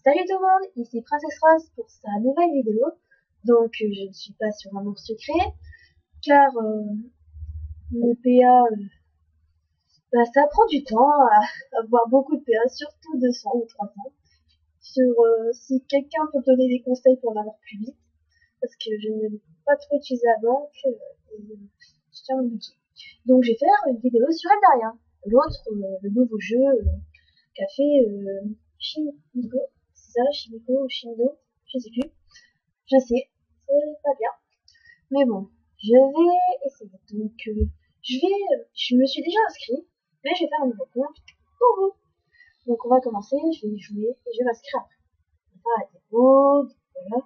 Salut tout le monde, ici Princesse Rose pour sa nouvelle vidéo. Donc je ne suis pas sur Amour Secret, car mes PA, ça prend du temps à avoir beaucoup de PA, surtout 200 ou 300. Si quelqu'un peut me donner des conseils pour en avoir plus vite, parce que je n'ai pas trop utilisé avant, et je tiens mon budget. Donc je vais faire une vidéo sur Eldaria, l'autre, le nouveau jeu qu'a fait Shimiko. C'est ça, Shimiko ou Shimido, je sais plus. Je sais, c'est pas bien. Mais bon, je vais essayer. Donc, je me suis déjà inscrit, mais je vais faire un nouveau compte pour vous. Donc, on va commencer, je vais y jouer et je vais m'inscrire après. On va faire la démo, voilà.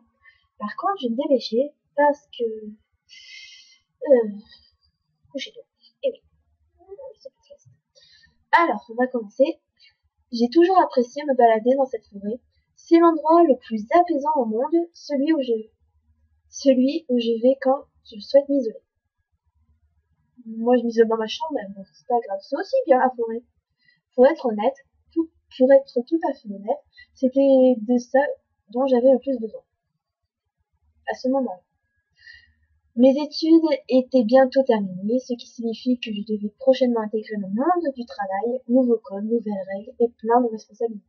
Par contre, je vais me dépêcher parce que, couchez-toi. Et oui, c'est pas facile. Alors, on va commencer. J'ai toujours apprécié me balader dans cette forêt. C'est l'endroit le plus apaisant au monde, celui où je vais quand je souhaite m'isoler. Moi, je m'isole dans ma chambre, mais bon, c'est pas grave. C'est aussi bien la forêt. Pour être honnête, pour être tout à fait honnête, c'était de ça dont j'avais le plus besoin. À ce moment-là. Mes études étaient bientôt terminées, ce qui signifie que je devais prochainement intégrer le monde du travail, nouveaux codes, nouvelles règles et plein de responsabilités.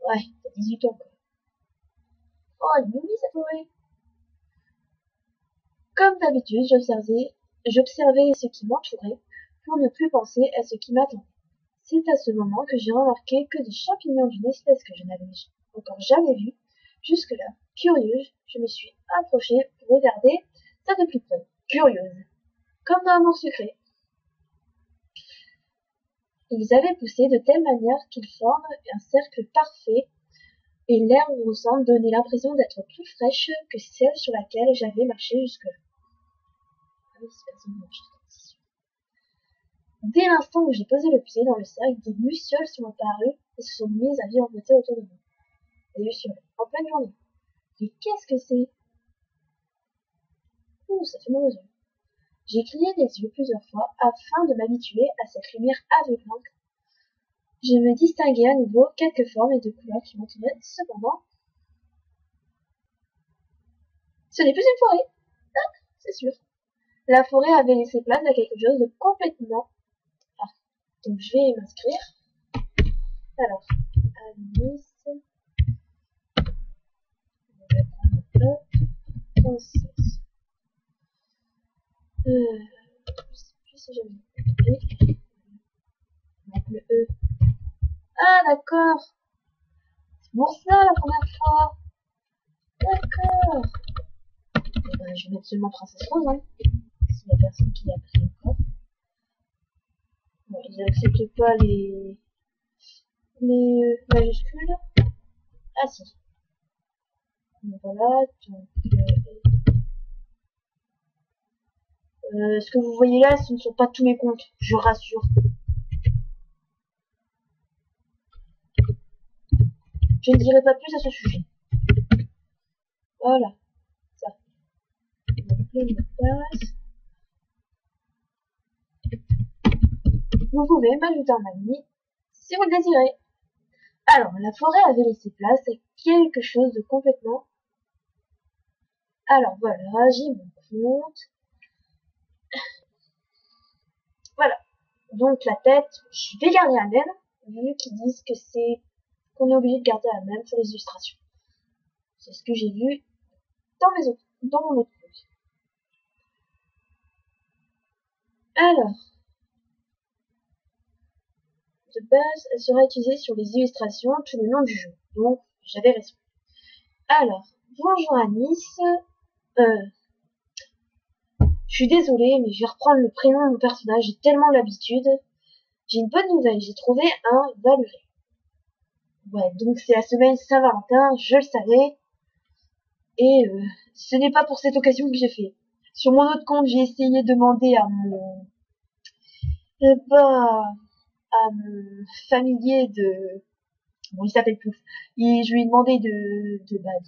Ouais, t'as 18 ans, quoi. Oh, Mimi, cette forêt! Comme d'habitude, j'observais ce qui m'entourait pour ne plus penser à ce qui m'attendait. C'est à ce moment que j'ai remarqué que des champignons d'une espèce que je n'avais encore jamais vue. Jusque-là, curieuse, je me suis approchée pour regarder ça de plus près. Curieuse. Comme dans Amour Secret. Ils avaient poussé de telle manière qu'ils forment un cercle parfait et l'herbe au centre donnait l'impression d'être plus fraîche que celle sur laquelle j'avais marché jusque-là. Ah oui, c'est personne ne marche. Dès l'instant où j'ai posé le pied dans le cercle, des lucioles sont apparues et se sont mises à virevolter autour de moi. Des lucioles, en pleine journée. Mais qu'est-ce que c'est? Ouh, ça fait mal aux yeux. J'ai cligné des yeux plusieurs fois afin de m'habituer à cette lumière aveuglante. Je me distinguais à nouveau quelques formes et de couleurs qui m'entouraient. Cependant, ce n'est plus une forêt. Ah, c'est sûr. La forêt avait laissé place à quelque chose de complètement... Ah, donc je vais m'inscrire. Alors, Alice... Princesse. Je sais plus si j'avais avec le E. Ah, d'accord. C'est pour ça la première fois. D'accord. Ben, je vais mettre seulement Princesse Rose, hein. S'il y a personne qui l'a pris encore. Bon, ils n'acceptent pas les majuscules. Ah si. Donc voilà. Donc, ce que vous voyez là, ce ne sont pas tous mes comptes, je rassure. Je ne dirai pas plus à ce sujet. Voilà. Ça. Donc le mot de passe. Vous pouvez m'ajouter en ami si vous le désirez. Alors, la forêt avait laissé place à quelque chose de complètement... Alors voilà, j'ai mon compte. Voilà. Donc la tête, je vais garder la même, vu qu'ils disent que qu'on est obligé de garder la même pour les illustrations. C'est ce que j'ai vu dans mon autre compte. Alors, de base, elle sera utilisée sur les illustrations tout le long du jeu. Donc, j'avais raison. Alors, bonjour à Nice. Je suis désolée, mais je vais reprendre le prénom de mon personnage, j'ai tellement l'habitude. J'ai une bonne nouvelle, j'ai trouvé un Valuré. Ouais, donc c'est la semaine Saint-Valentin, je le savais. Et ce n'est pas pour cette occasion que j'ai fait. Sur mon autre compte, j'ai essayé de demander à mon... à mon familier de... Bon, il s'appelle Plouf. Et je lui ai demandé de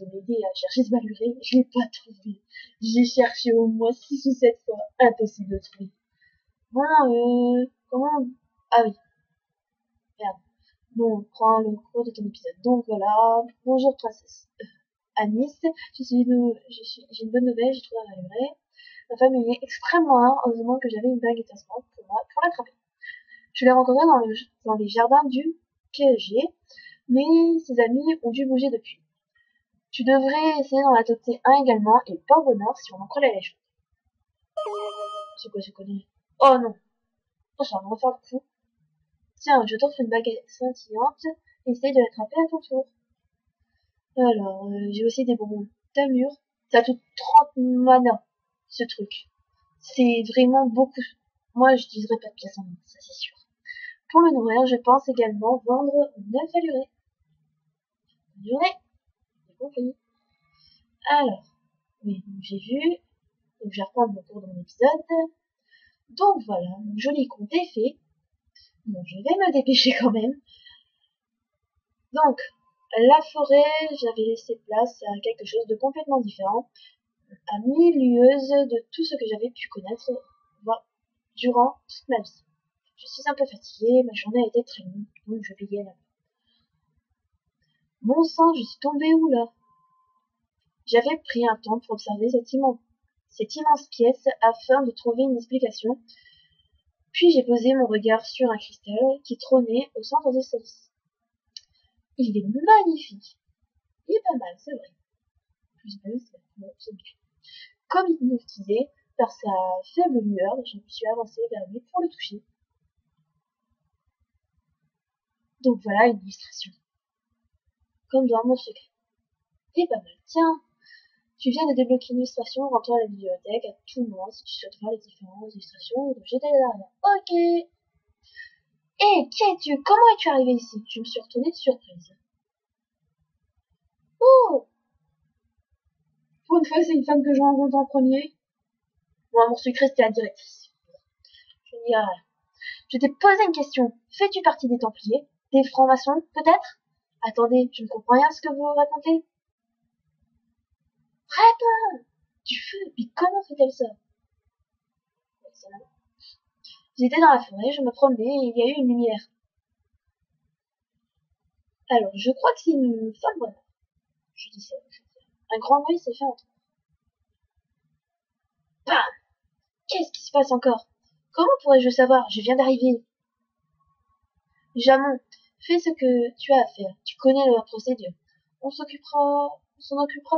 m'aider à chercher ce Valuré. Je l'ai pas trouvé. J'ai cherché au moins 6 ou 7 fois. Impossible de trouver. Bon, comment... Ah oui. Merde. Bon, on prend le cours de ton épisode. Donc voilà, bonjour princesse Anis, j'ai une bonne nouvelle, j'ai trouvé un livret. Ma femme est extrêmement rare, heureusement que j'avais une bague étincelante pour moi, pour l'attraper. Je l'ai rencontrée dans les jardins du PSG, mais ses amis ont dû bouger depuis. Tu devrais essayer d'en adopter un également, et pas au bonheur si on en collait les choses. C'est quoi, je connais? Oh non, oh, ça va me refaire le coup. Tiens, je t'offre une baguette scintillante, essaye de l'attraper à ton tour. Alors, j'ai aussi des bonbons Tamur. Ça coûte 30 mana, ce truc. C'est vraiment beaucoup. Moi, je dirais pas de pièce en main, ça c'est sûr. Pour le nourrir, je pense également vendre 9 allurés. Bonne journée, j'ai compris. Alors, oui, j'ai vu. Donc, je vais reprendre mon cours dans mon épisode. Donc voilà, mon joli compte est fait. Bon, je vais me dépêcher quand même. Donc, la forêt, j'avais laissé place à quelque chose de complètement différent, à mille lieues de tout ce que j'avais pu connaître durant toute ma vie. Je suis un peu fatiguée, ma journée a été très longue, donc je veillais là. Bon sang, je suis tombée où là? J'avais pris un temps pour observer cette immense pièce afin de trouver une explication, puis j'ai posé mon regard sur un cristal qui trônait au centre de celle-ci. Il est magnifique. Il est pas mal, c'est vrai. Plus bleu, c'est bien. Comme hypnotisé par sa faible lueur, je me suis avancée vers lui pour le toucher. Donc voilà une illustration. Comme dans mon secret. C'est pas mal. Tiens, tu viens de débloquer une illustration, rends-toi à la bibliothèque à tout moment si tu souhaites voir les différentes illustrations et de jeter les derrière. Ok. Hé, qui es-tu? Comment es-tu arrivé ici? Je me suis retournée de surprise. Oh! Pour une fois, c'est une femme que je rencontre en premier. Mon amour secret, c'était la directrice. Je dis, ah, je t'ai posé une question. Fais-tu partie des Templiers? Des francs-maçons, peut-être? Attendez, je ne comprends rien à ce que vous racontez. Réponds! Du feu, mais comment fait-elle ça? J'étais dans la forêt, je me promenais et il y a eu une lumière. Alors, je crois que c'est une femme bonne. Je dis ça. Un grand bruit s'est fait entendre. Bam! Qu'est-ce qui se passe encore? Comment pourrais-je savoir? Je viens d'arriver. Jamon, fais ce que tu as à faire. Tu connais la procédure. On s'en occupera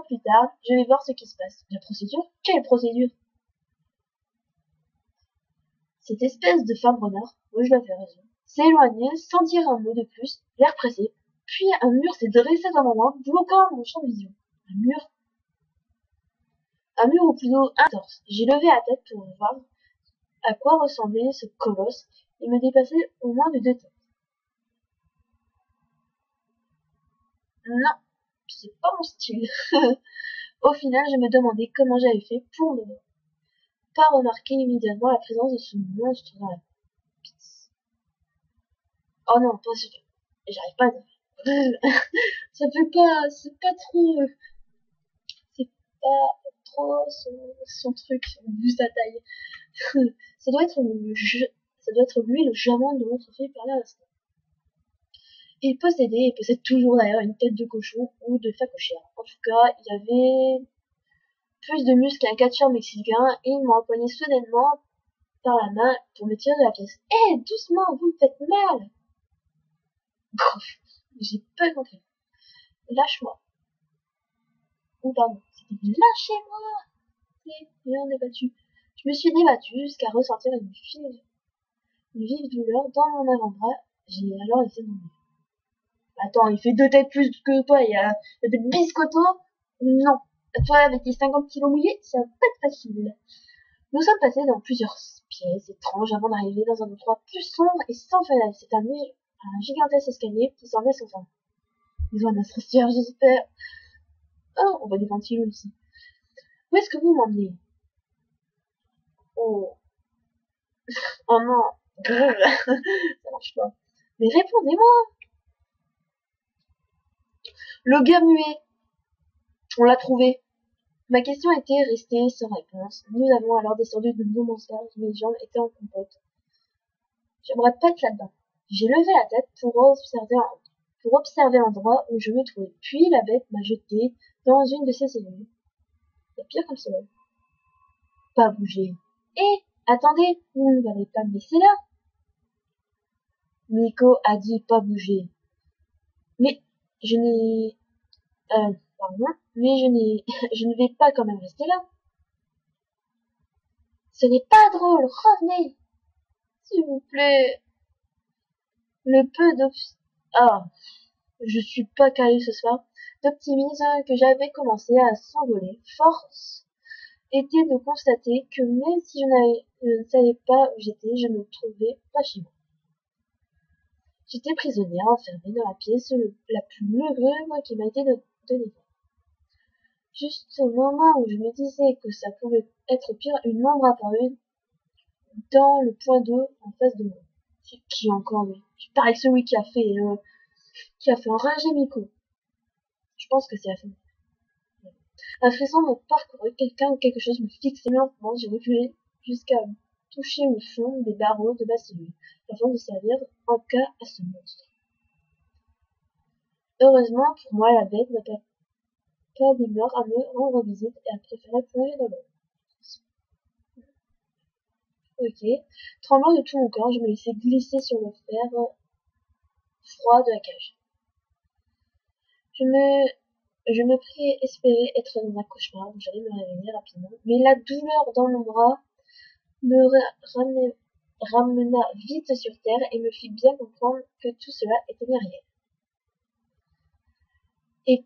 plus tard. Je vais voir ce qui se passe. La procédure? Quelle procédure? Cette espèce de femme renard, oui je l'avais raison, s'est éloignée sans dire un mot de plus, l'air pressé, puis un mur s'est dressé devant moi, bloquant mon champ de vision. Un mur ou plutôt un torse. J'ai levé la tête pour voir à quoi ressemblait ce colosse. Il me dépassait au moins de 2 têtes. Non, c'est pas mon style. Au final, je me demandais comment j'avais fait pour ne pas remarquer immédiatement la présence de ce monstre dans la piste. Oh non, pas ce truc. J'arrive pas à... Ça fait pas, c'est pas trop son truc, vu sa taille. ça doit être ça doit être lui le jamon de notre fille parler à l'instant. Il possède toujours d'ailleurs une tête de cochon ou de phacochère. En tout cas, il avait plus de muscles qu'un catcheur mexicain et il m'a empoigné soudainement par la main pour me tirer de la pièce. Eh, doucement, vous me faites mal! J'ai pas compris. Lâche-moi. Ou pardon, c'était lâchez-moi! Bien débattu. Je me suis débattue jusqu'à ressentir une vive douleur dans mon avant-bras. J'ai alors essayé de m'enlever. Attends, il fait 2 têtes plus que toi, il y a des biscottos? Non. Toi, avec tes 50 kilos mouillés, ça va pas être facile. Nous sommes passés dans plusieurs pièces étranges avant d'arriver dans un endroit plus sombre et sans fenêtre. C'est un gigantesque escalier qui semblait sans fin. Ils ont un ascenseur, j'espère. Oh, on voit des ventilos ici. Où est-ce que vous m'emmenez? Oh. Oh non. Ça marche pas. Mais répondez-moi. Le gars muet. On l'a trouvé. Ma question était restée sans réponse. Nous avons alors descendu de nos monstres, mes jambes étaient en compote. J'aimerais pas être là-dedans. J'ai levé la tête pour observer l'endroit où je me trouvais. Puis la bête m'a jeté dans une de ses cellules. C'est pire comme cela. Pas bouger. Eh, attendez, vous ne allez pas me laisser là. Nico a dit pas bouger. Mais je n'ai... pardon, mais je ne vais pas quand même rester là. Ce n'est pas drôle, revenez, s'il vous plaît. Le peu Ah, je suis pas calé ce soir. D'optimisme que j'avais commencé à s'envoler. Force était de constater que même si je ne savais pas où j'étais, je me trouvais pas chez moi. J'étais prisonnière, enfermée dans la pièce la plus lugubre qui m'a été donnée. Juste au moment où je me disais que ça pouvait être pire, une ombre apparut dans le point d'eau en face de moi. C'est qui encore lui? Il paraît que celui qui a fait enrager Miko. Je pense que c'est la fin. Un frisson me parcourut, quelqu'un ou quelque chose me fixait lentement, j'ai reculé jusqu'à toucher le fond des barreaux de ma cellule, afin de servir en cas à ce monstre. Heureusement pour moi, la bête n'a pas d'humeur à me rendre visite et a préféré plonger dans l'eau. Ok. Tremblant de tout mon corps, je me laissais glisser sur le fer froid de la cage. Je me pris espérer être dans un cauchemar où j'allais me réveiller rapidement, mais la douleur dans mon bras me ramena vite sur terre et me fit bien comprendre que tout cela était bien réel. Et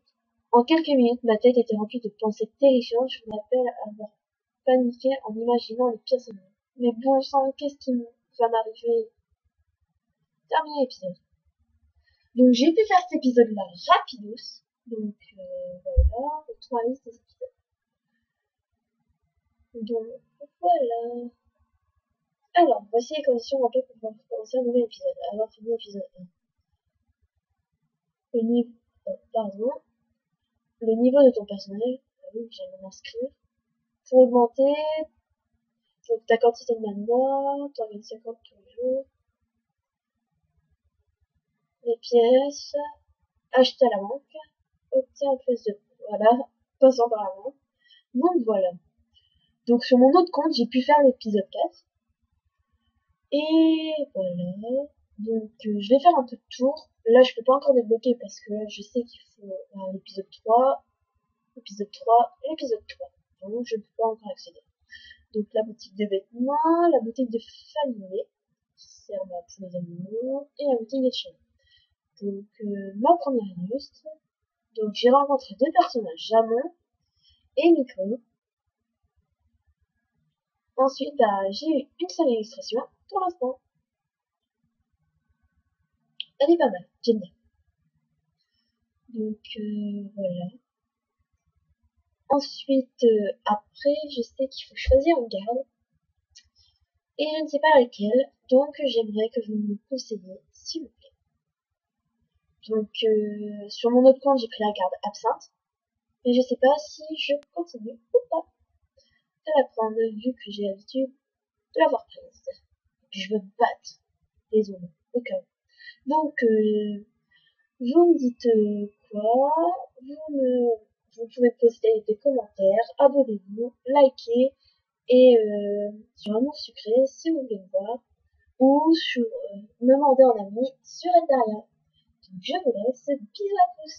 en quelques minutes, ma tête était remplie de pensées terrifiantes. Je me rappelle avoir paniqué en imaginant les pires scénarios. Mais bon sang, qu'est-ce qui va m'arriver? Terminé l'épisode. Donc j'ai pu faire cet épisode-là rapidos. Donc voilà, retour à la liste des épisodes. Donc voilà. Alors, voici les conditions remplies pour pouvoir commencer un nouvel épisode. Avoir fini l'épisode 1. Le niveau, le niveau de ton personnage. Oui, j'allais m'inscrire. Pour augmenter, donc ta quantité de mana, t'en gagnes 50 tous les jours. Les pièces, acheter à la banque, obtenir plus de, voilà, passant par la banque. Donc voilà. Donc sur mon autre compte, j'ai pu faire l'épisode 4. Et voilà. Donc je vais faire un peu de tour. Là, je peux pas encore débloquer parce que je sais qu'il faut l'épisode 3, l'épisode 3 et l'épisode 3. Donc je ne peux pas encore accéder. Donc la boutique de vêtements, la boutique de famille, qui sert pour les animaux, et la boutique des chiens. Donc ma première illustre. Donc j'ai rencontré deux personnages, Jamon et Miko. Ensuite, j'ai eu une seule illustration pour l'instant. Elle est pas mal, j'aime bien. Donc voilà. Ensuite, après, je sais qu'il faut choisir une garde. Et je ne sais pas laquelle, donc j'aimerais que vous me conseilliez, s'il vous plaît. Donc sur mon autre compte, j'ai pris la garde absinthe. Mais je sais pas si je continue ou pas de la prendre, vu que j'ai l'habitude de l'avoir prise. Je veux battre les zombies, au cas où. Donc vous me dites quoi, vous pouvez poster des commentaires, abonnez-vous, likez, et sur Amour Sucré si vous voulez me voir, ou sur me demander en ami sur Eldaria. Donc je vous laisse, bisous à tous.